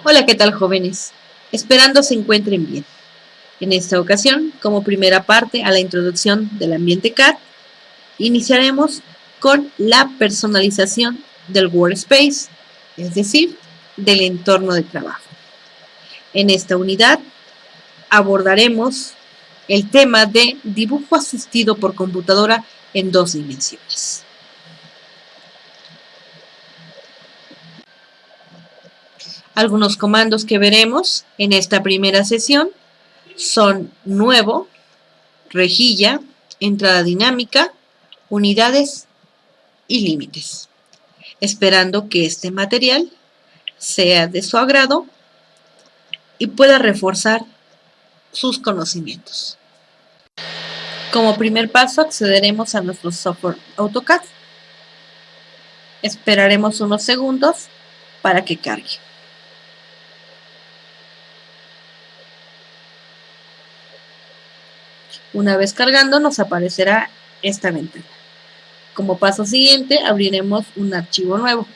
Hola, ¿qué tal, jóvenes? Esperando se encuentren bien. En esta ocasión, como primera parte a la introducción del ambiente CAD, iniciaremos con la personalización del workspace, es decir, del entorno de trabajo. En esta unidad abordaremos el tema de dibujo asistido por computadora en 2 dimensiones. Algunos comandos que veremos en esta primera sesión son nuevo, rejilla, entrada dinámica, unidades y límites, esperando que este material sea de su agrado y pueda reforzar sus conocimientos. Como primer paso accederemos a nuestro software AutoCAD. Esperaremos unos segundos para que cargue. Una vez cargando nos aparecerá esta ventana. Como paso siguiente abriremos un archivo nuevo.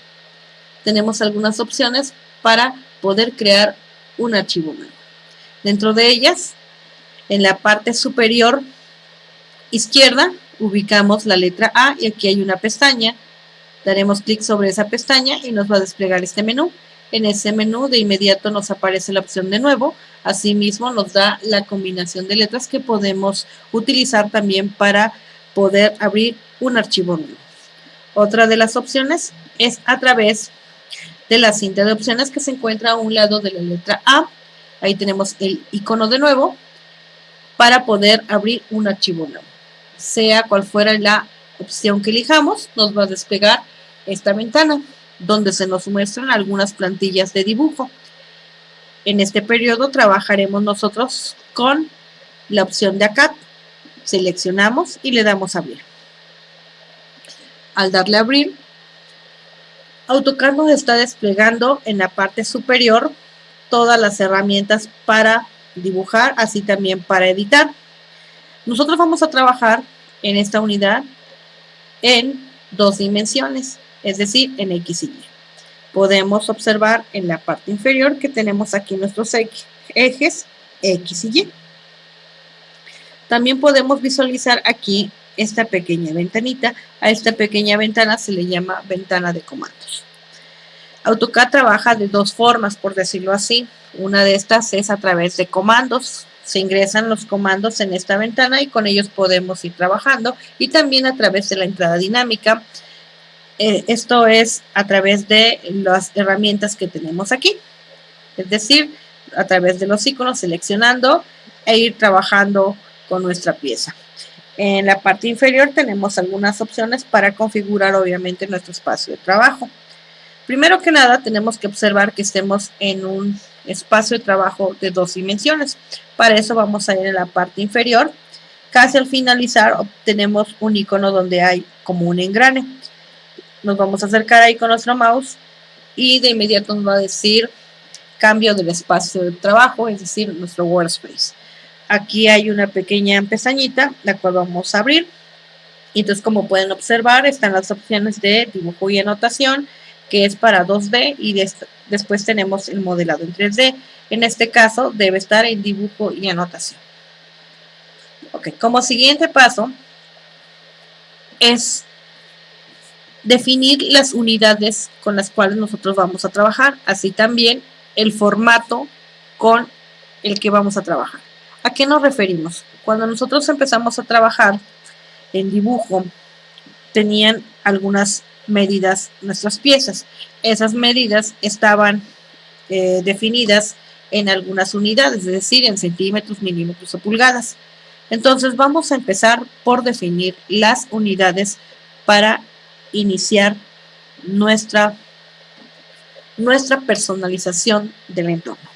Tenemos algunas opciones para poder crear un archivo nuevo. Dentro de ellas, en la parte superior izquierda, ubicamos la letra A y aquí hay una pestaña. Daremos clic sobre esa pestaña y nos va a desplegar este menú. En ese menú de inmediato nos aparece la opción de nuevo. Asimismo nos da la combinación de letras que podemos utilizar también para poder abrir un archivo nuevo. Otra de las opciones es a través de la cinta de opciones que se encuentra a un lado de la letra A. Ahí tenemos el icono de nuevo para poder abrir un archivo nuevo. Sea cual fuera la opción que elijamos, nos va a desplegar esta ventana donde se nos muestran algunas plantillas de dibujo. En este periodo trabajaremos nosotros con la opción de ACAD. Seleccionamos y le damos a abrir. Al darle a abrir, AutoCAD nos está desplegando en la parte superior todas las herramientas para dibujar, así también para editar. Nosotros vamos a trabajar en esta unidad en 2 dimensiones, es decir, en X y Y. Podemos observar en la parte inferior que tenemos aquí nuestros ejes X y Y. También podemos visualizar aquí esta pequeña ventanita. A esta pequeña ventana se le llama ventana de comandos. AutoCAD trabaja de 2 formas, por decirlo así. Una de estas es a través de comandos. Se ingresan los comandos en esta ventana y con ellos podemos ir trabajando. Y también a través de la entrada dinámica. Esto es a través de las herramientas que tenemos aquí. Es decir, a través de los iconos, seleccionando e ir trabajando con nuestra pieza. En la parte inferior tenemos algunas opciones para configurar obviamente nuestro espacio de trabajo. Primero que nada tenemos que observar que estemos en un espacio de trabajo de 2 dimensiones. Para eso vamos a ir en la parte inferior. Casi al finalizar obtenemos un icono donde hay como un engrane. Nos vamos a acercar ahí con nuestro mouse y de inmediato nos va a decir cambio del espacio de trabajo, es decir, nuestro workspace. Aquí hay una pequeña pestañita, la cual vamos a abrir. Y entonces, como pueden observar, están las opciones de dibujo y anotación, que es para 2D, y después tenemos el modelado en 3D. En este caso, debe estar en dibujo y anotación. Ok, como siguiente paso es definir las unidades con las cuales nosotros vamos a trabajar, así también el formato con el que vamos a trabajar. ¿A qué nos referimos? Cuando nosotros empezamos a trabajar en dibujo, tenían algunas medidas nuestras piezas. Esas medidas estaban definidas en algunas unidades, es decir, en centímetros, milímetros o pulgadas. Entonces vamos a empezar por definir las unidades para iniciar nuestra personalización del entorno.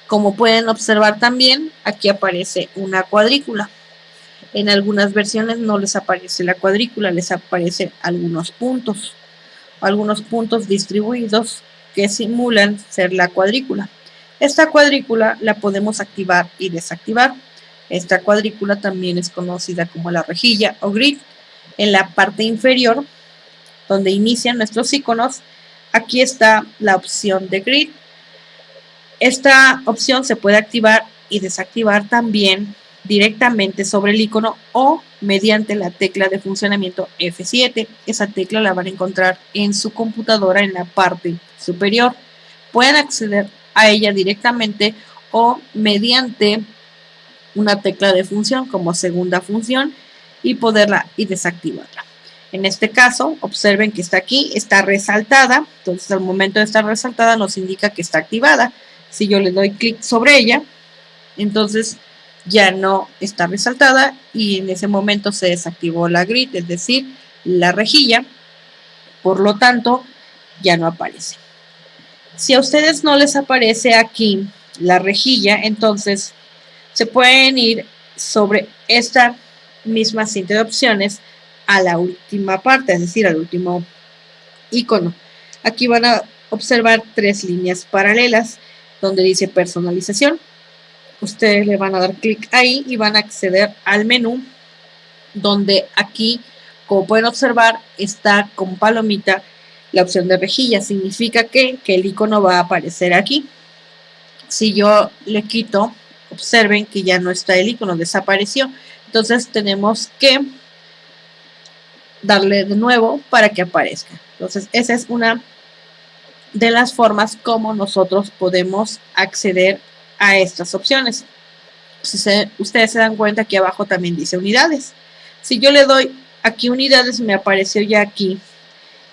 Como pueden observar también, aquí aparece una cuadrícula. En algunas versiones no les aparece la cuadrícula, les aparecen algunos puntos distribuidos que simulan ser la cuadrícula. Esta cuadrícula la podemos activar y desactivar. Esta cuadrícula también es conocida como la rejilla o grid. En la parte inferior, donde inician nuestros iconos, aquí está la opción de grid. Esta opción se puede activar y desactivar también directamente sobre el icono o mediante la tecla de funcionamiento F7. Esa tecla la van a encontrar en su computadora en la parte superior. Pueden acceder a ella directamente o mediante una tecla de función como segunda función y poderla y desactivarla. En este caso, observen que está aquí, está resaltada, entonces al momento de estar resaltada nos indica que está activada. Si yo le doy clic sobre ella, entonces ya no está resaltada y en ese momento se desactivó la grid, es decir, la rejilla, por lo tanto ya no aparece. Si a ustedes no les aparece aquí la rejilla, entonces se pueden ir sobre esta misma cinta de opciones a la última parte, es decir, al último icono. Aquí van a observar 3 líneas paralelas donde dice personalización. Ustedes le van a dar clic ahí y van a acceder al menú donde aquí, como pueden observar, está con palomita la opción de rejilla. Significa que el icono va a aparecer aquí. Si yo le quito, observen que ya no está el icono, desapareció. Entonces tenemos que darle de nuevo para que aparezca. Entonces esa es una de las formas como nosotros podemos acceder a estas opciones. Ustedes se dan cuenta que abajo también dice unidades. Si yo le doy aquí unidades, me apareció ya aquí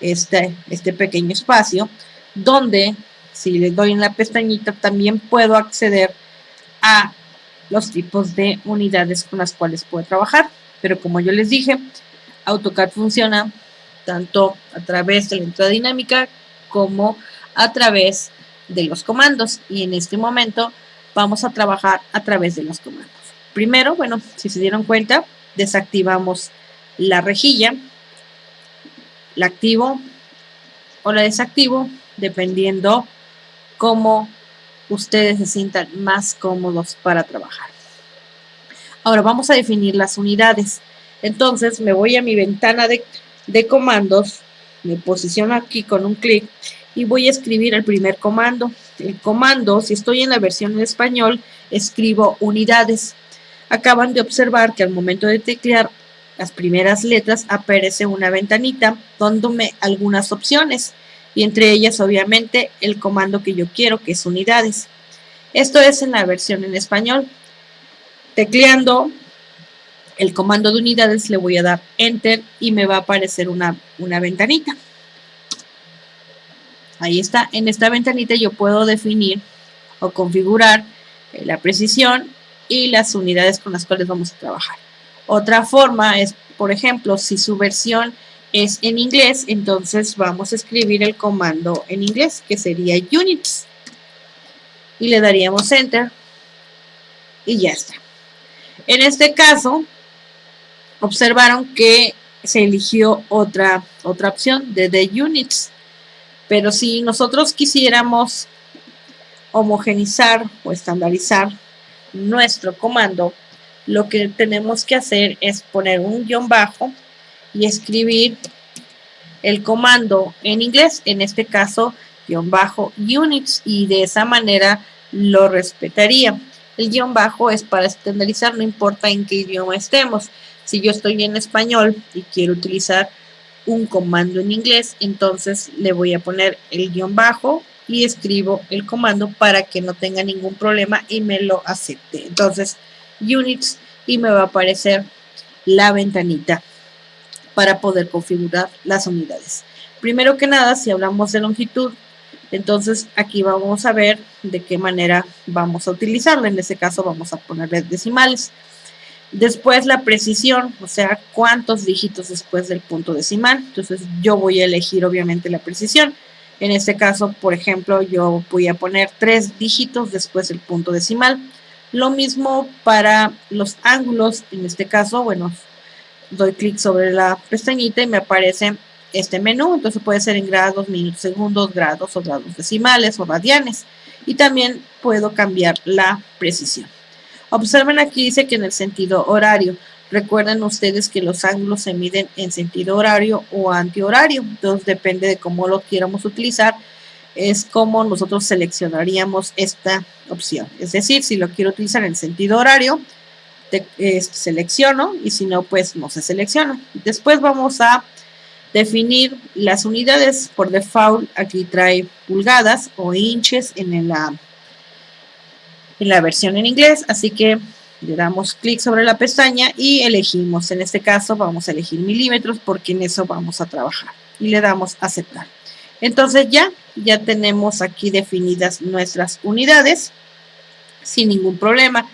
este pequeño espacio donde si le doy en la pestañita también puedo acceder a los tipos de unidades con las cuales puedo trabajar. Pero como yo les dije, AutoCAD funciona tanto a través de la entrada dinámica como a través de los comandos, y en este momento vamos a trabajar a través de los comandos. Primero, bueno, si se dieron cuenta, desactivamos la rejilla, la activo o la desactivo dependiendo cómo ustedes se sientan más cómodos para trabajar. Ahora vamos a definir las unidades. Entonces me voy a mi ventana de comandos, me posiciono aquí con un clic y voy a escribir el primer comando. El comando, si estoy en la versión en español, escribo unidades. Acaban de observar que al momento de teclear las primeras letras aparece una ventanita dándome algunas opciones y entre ellas obviamente el comando que yo quiero, que es unidades. Esto es en la versión en español. Tecleando el comando de unidades le voy a dar enter y me va a aparecer una ventanita. Ahí está. En esta ventanita yo puedo definir o configurar la precisión y las unidades con las cuales vamos a trabajar. Otra forma es, por ejemplo, si su versión es en inglés, entonces vamos a escribir el comando en inglés, que sería units. Y le daríamos enter y ya está. En este caso, observaron que se eligió otra opción de the units. Pero si nosotros quisiéramos homogenizar o estandarizar nuestro comando, lo que tenemos que hacer es poner un guión bajo y escribir el comando en inglés, en este caso guión bajo units, y de esa manera lo respetaría. El guión bajo es para estandarizar, no importa en qué idioma estemos. Si yo estoy en español y quiero utilizar un comando en inglés, entonces le voy a poner el guión bajo y escribo el comando para que no tenga ningún problema y me lo acepte. Entonces units, y me va a aparecer la ventanita para poder configurar las unidades. Primero que nada, si hablamos de longitud, entonces aquí vamos a ver de qué manera vamos a utilizarla. En este caso vamos a ponerle decimales. Después la precisión, o sea, cuántos dígitos después del punto decimal. Entonces yo voy a elegir obviamente la precisión. En este caso, por ejemplo, yo voy a poner 3 dígitos después del punto decimal. Lo mismo para los ángulos. En este caso, bueno, doy clic sobre la pestañita y me aparece este menú. Entonces puede ser en grados, minutos, segundos, grados o grados decimales o radianes. Y también puedo cambiar la precisión. Observen aquí dice que en el sentido horario. Recuerden ustedes que los ángulos se miden en sentido horario o antihorario. Entonces depende de cómo lo quieramos utilizar. es como nosotros seleccionaríamos esta opción. Es decir, si lo quiero utilizar en sentido horario, selecciono, y si no, pues no se selecciona. Después vamos a definir las unidades. Por default aquí trae pulgadas o inches en la versión en inglés, así que le damos clic sobre la pestaña y elegimos. En este caso vamos a elegir milímetros porque en eso vamos a trabajar, y le damos a aceptar. Entonces ya tenemos aquí definidas nuestras unidades sin ningún problema.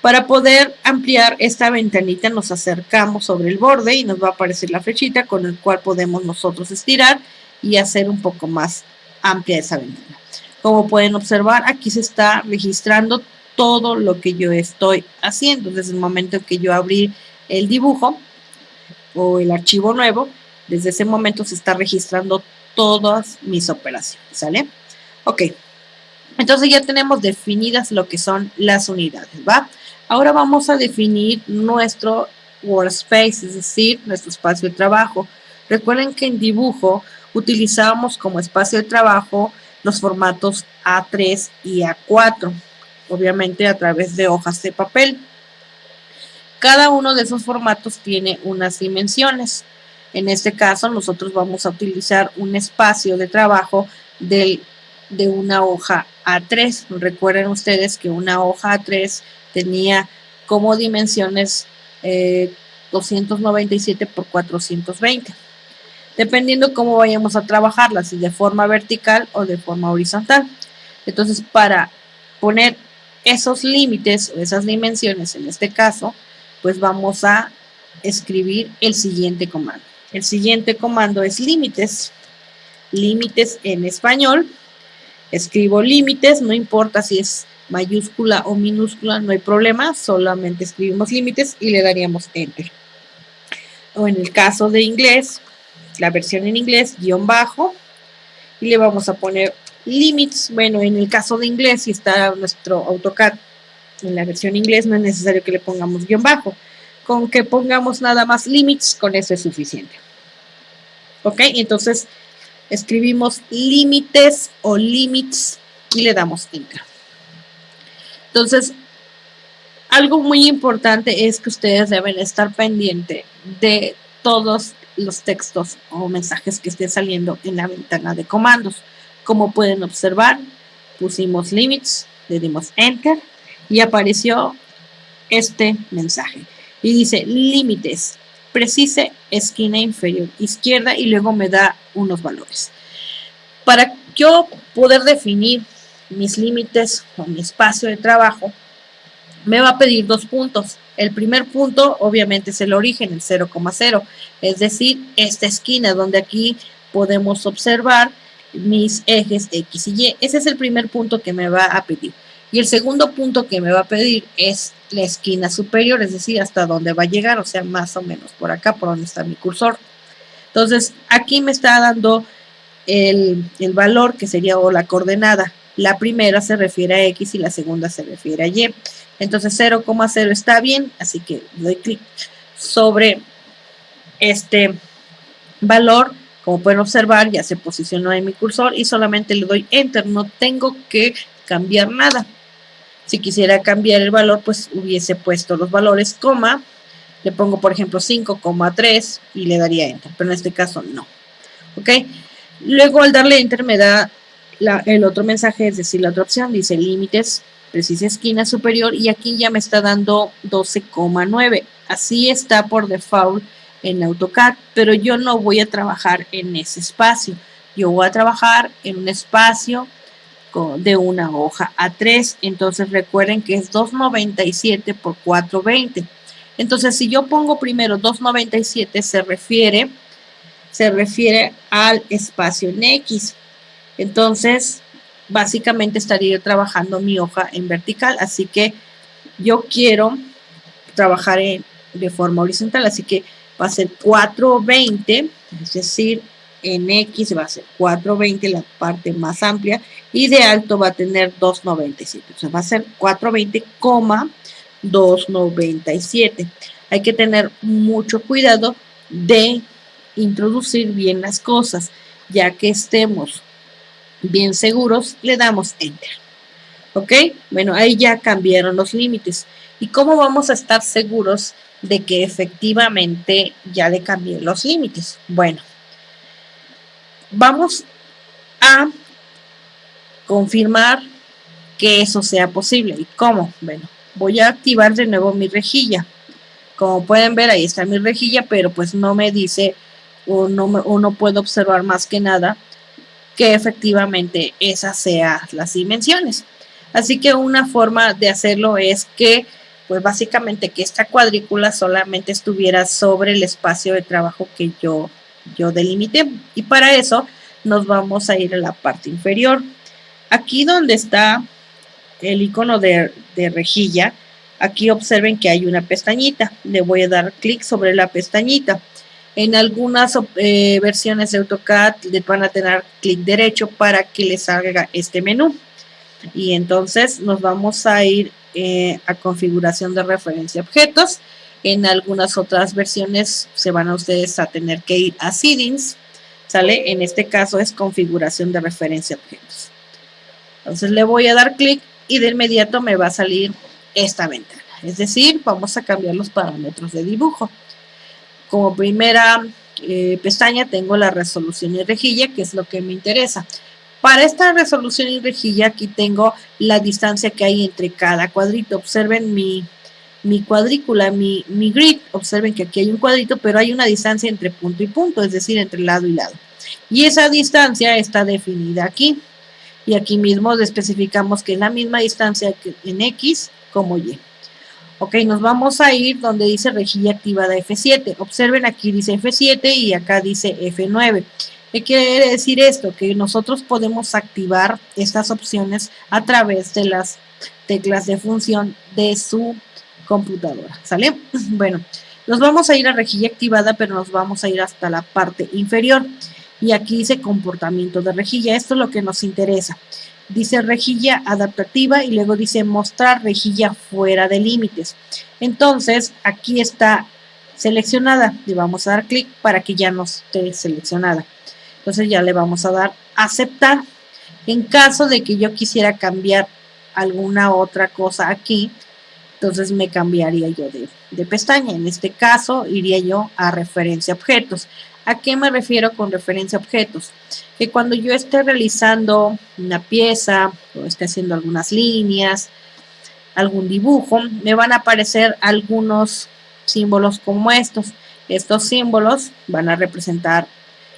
Para poder ampliar esta ventanita nos acercamos sobre el borde y nos va a aparecer la flechita con el cual podemos nosotros estirar y hacer un poco más amplia esa ventana. Como pueden observar, aquí se está registrando todo lo que yo estoy haciendo. Desde el momento en que yo abrí el dibujo o el archivo nuevo, desde ese momento se está registrando todas mis operaciones, ¿sale? Ok, entonces ya tenemos definidas lo que son las unidades, ¿va? Ahora vamos a definir nuestro workspace, es decir, nuestro espacio de trabajo. Recuerden que en dibujo utilizábamos como espacio de trabajo los formatos A3 y A4, obviamente a través de hojas de papel. Cada uno de esos formatos tiene unas dimensiones. En este caso, nosotros vamos a utilizar un espacio de trabajo de una hoja A3. Recuerden ustedes que una hoja A3 tenía como dimensiones 297 por 420. Dependiendo cómo vayamos a trabajarla, si de forma vertical o de forma horizontal. Entonces, para poner esos límites o esas dimensiones, en este caso, pues vamos a escribir el siguiente comando. El siguiente comando es límites. Límites en español. Escribo límites, no importa si es mayúscula o minúscula, no hay problema, solamente escribimos límites y le daríamos enter. O en el caso de inglés, la versión en inglés, guión bajo, y le vamos a poner limits. Bueno, en el caso de inglés, si está nuestro AutoCAD en la versión inglés, no es necesario que le pongamos guión bajo. Con que pongamos nada más limits, con eso es suficiente. Ok, entonces escribimos límites o limits y le damos enter. Entonces, algo muy importante es que ustedes deben estar pendiente de todos los textos o mensajes que estén saliendo en la ventana de comandos. Como pueden observar, pusimos limits, le dimos enter y apareció este mensaje. Y dice límites, precise esquina inferior izquierda, y luego me da unos valores. Para yo poder definir mis límites o mi espacio de trabajo, me va a pedir 2 puntos. El primer punto obviamente es el origen, el 0,0, es decir, esta esquina donde aquí podemos observar mis ejes X y Y. Ese es el primer punto que me va a pedir. Y el segundo punto que me va a pedir es la esquina superior, es decir, hasta dónde va a llegar, o sea, más o menos por acá, por donde está mi cursor. Entonces, aquí me está dando el valor que sería, o la coordenada. La primera se refiere a X y la segunda se refiere a Y. Entonces 0,0 está bien, así que doy clic sobre este valor. Como pueden observar, ya se posicionó en mi cursor y solamente le doy enter, no tengo que cambiar nada. Si quisiera cambiar el valor, pues hubiese puesto los valores, coma, le pongo por ejemplo 5,3 y le daría enter, pero en este caso no. ¿Ok? Luego al darle enter me da el otro mensaje, es decir, la otra opción, dice límites, precisa esquina superior, y aquí ya me está dando 12,9. Así está por default en AutoCAD, pero yo no voy a trabajar en ese espacio. Yo voy a trabajar en un espacio de una hoja A3. Entonces recuerden que es 297 por 420. Entonces si yo pongo primero 297 se refiere al espacio en X. Entonces, básicamente estaría trabajando mi hoja en vertical, así que yo quiero trabajar de forma horizontal, así que va a ser 420, es decir, en X va a ser 420, la parte más amplia, y de alto va a tener 297, o sea, va a ser 420,297. Hay que tener mucho cuidado de introducir bien las cosas, ya que estemos bien seguros, le damos Enter. ¿Ok? Bueno, ahí ya cambiaron los límites. ¿Y cómo vamos a estar seguros de que efectivamente ya le cambié los límites? Bueno, vamos a confirmar que eso sea posible. ¿Y cómo? Bueno, voy a activar de nuevo mi rejilla. Como pueden ver, ahí está mi rejilla, pero pues no me dice o no puedo observar más que nada que efectivamente esas sean las dimensiones. Así que una forma de hacerlo es que, pues básicamente que esta cuadrícula solamente estuviera sobre el espacio de trabajo que yo delimité. Y para eso nos vamos a ir a la parte inferior. Aquí donde está el icono de rejilla, aquí observen que hay una pestañita. Le voy a dar clic sobre la pestañita. En algunas versiones de AutoCAD les van a tener clic derecho para que les salga este menú. Y entonces nos vamos a ir a configuración de referencia objetos. En algunas otras versiones se van a ustedes a tener que ir a settings, ¿sale? En este caso es configuración de referencia objetos. Entonces le voy a dar clic y de inmediato me va a salir esta ventana. Es decir, vamos a cambiar los parámetros de dibujo. Como primera pestaña tengo la resolución y rejilla, que es lo que me interesa. Para esta resolución y rejilla aquí tengo la distancia que hay entre cada cuadrito. Observen mi cuadrícula, mi grid. Observen que aquí hay un cuadrito, pero hay una distancia entre punto y punto, es decir, entre lado y lado. Y esa distancia está definida aquí. Y aquí mismo especificamos que es la misma distancia que en X como Y. Ok, nos vamos a ir donde dice rejilla activada F7. Observen, aquí dice F7 y acá dice F9. ¿Qué quiere decir esto? Que nosotros podemos activar estas opciones a través de las teclas de función de su computadora, ¿sale? Bueno, nos vamos a ir a rejilla activada, pero nos vamos a ir hasta la parte inferior. Y aquí dice comportamiento de rejilla. Esto es lo que nos interesa. Dice rejilla adaptativa y luego dice mostrar rejilla fuera de límites. Entonces, aquí está seleccionada. Le vamos a dar clic para que ya no esté seleccionada. Entonces ya le vamos a dar aceptar. En caso de que yo quisiera cambiar alguna otra cosa aquí, entonces me cambiaría yo de pestaña. En este caso iría yo a referencia objetos. ¿A qué me refiero con referencia objetos? Que cuando yo esté realizando una pieza o esté haciendo algunas líneas, algún dibujo, me van a aparecer algunos símbolos como estos. Estos símbolos van a representar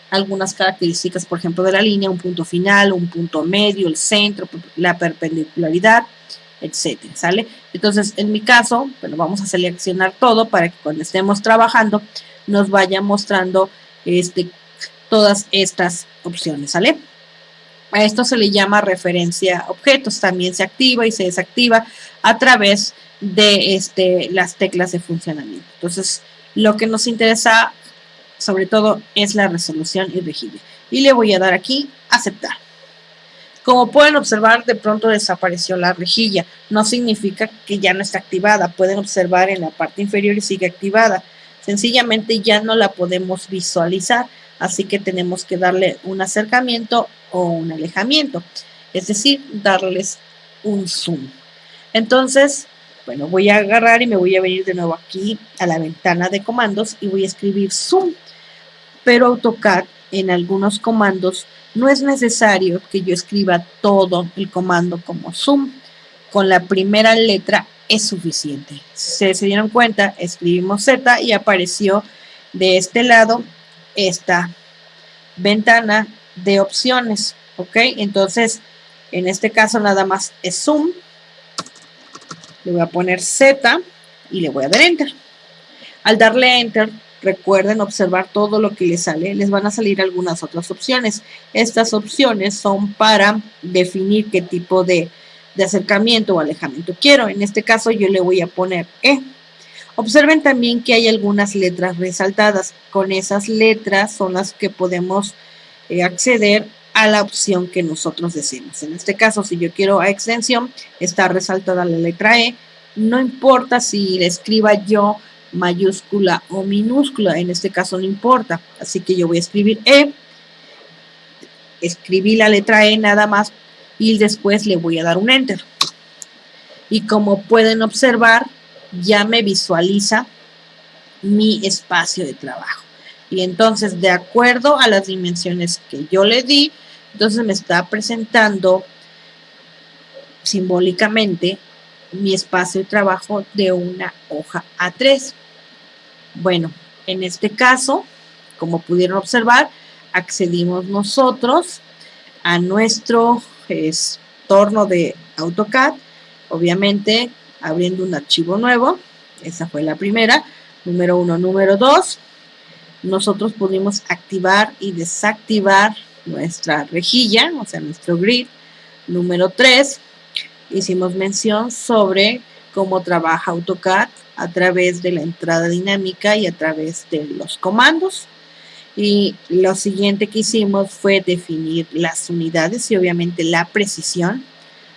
algunas características, por ejemplo, de la línea, un punto final, un punto medio, el centro, la perpendicularidad, etcétera, ¿sale? Entonces, en mi caso, bueno, vamos a seleccionar todo para que cuando estemos trabajando nos vaya mostrando todas estas opciones, ¿sale? A esto se le llama referencia objetos, también se activa y se desactiva a través de las teclas de funcionamiento. Entonces, lo que nos interesa sobre todo es la resolución y rejilla. Y le voy a dar aquí aceptar. Como pueden observar, de pronto desapareció la rejilla. No significa que ya no está activada. Pueden observar en la parte inferior y sigue activada. Sencillamente ya no la podemos visualizar. Así que tenemos que darle un acercamiento o un alejamiento. Es decir, darles un zoom. Entonces, bueno, voy a agarrar y me voy a venir de nuevo aquí a la ventana de comandos y voy a escribir zoom. Pero AutoCAD en algunos comandos no es necesario que yo escriba todo el comando como zoom. Con la primera letra es suficiente. Si se dieron cuenta, escribimos Z y apareció de este lado esta ventana de opciones. ¿Ok? Entonces, en este caso nada más es zoom. Le voy a poner Z y le voy a dar Enter. Al darle Enter, recuerden observar todo lo que les sale. Les van a salir algunas otras opciones. Estas opciones son para definir qué tipo de acercamiento o alejamiento quiero. En este caso yo le voy a poner E. Observen también que hay algunas letras resaltadas. Con esas letras son las que podemos acceder a la opción que nosotros deseemos. En este caso, si yo quiero a extensión, está resaltada la letra E. No importa si le escriba yo mayúscula o minúscula, en este caso no importa, así que yo voy a escribir E escribí la letra E nada más y después le voy a dar un Enter. Y como pueden observar, ya me visualiza mi espacio de trabajo. Y entonces, de acuerdo a las dimensiones que yo le di, entonces me está presentando simbólicamente mi espacio de trabajo de una hoja A3. Bueno, en este caso, como pudieron observar, accedimos nosotros a nuestro entorno de AutoCAD, obviamente abriendo un archivo nuevo. Esa fue la primera. Número 1. Número 2, nosotros pudimos activar y desactivar nuestra rejilla, o sea, nuestro grid. Número 3, hicimos mención sobre cómo trabaja AutoCAD a través de la entrada dinámica y a través de los comandos. Y lo siguiente que hicimos fue definir las unidades y obviamente la precisión.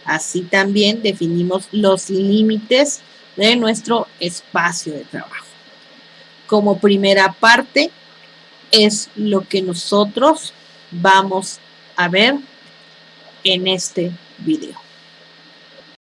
Así también definimos los límites de nuestro espacio de trabajo. Como primera parte es lo que nosotros vamos a ver en este video.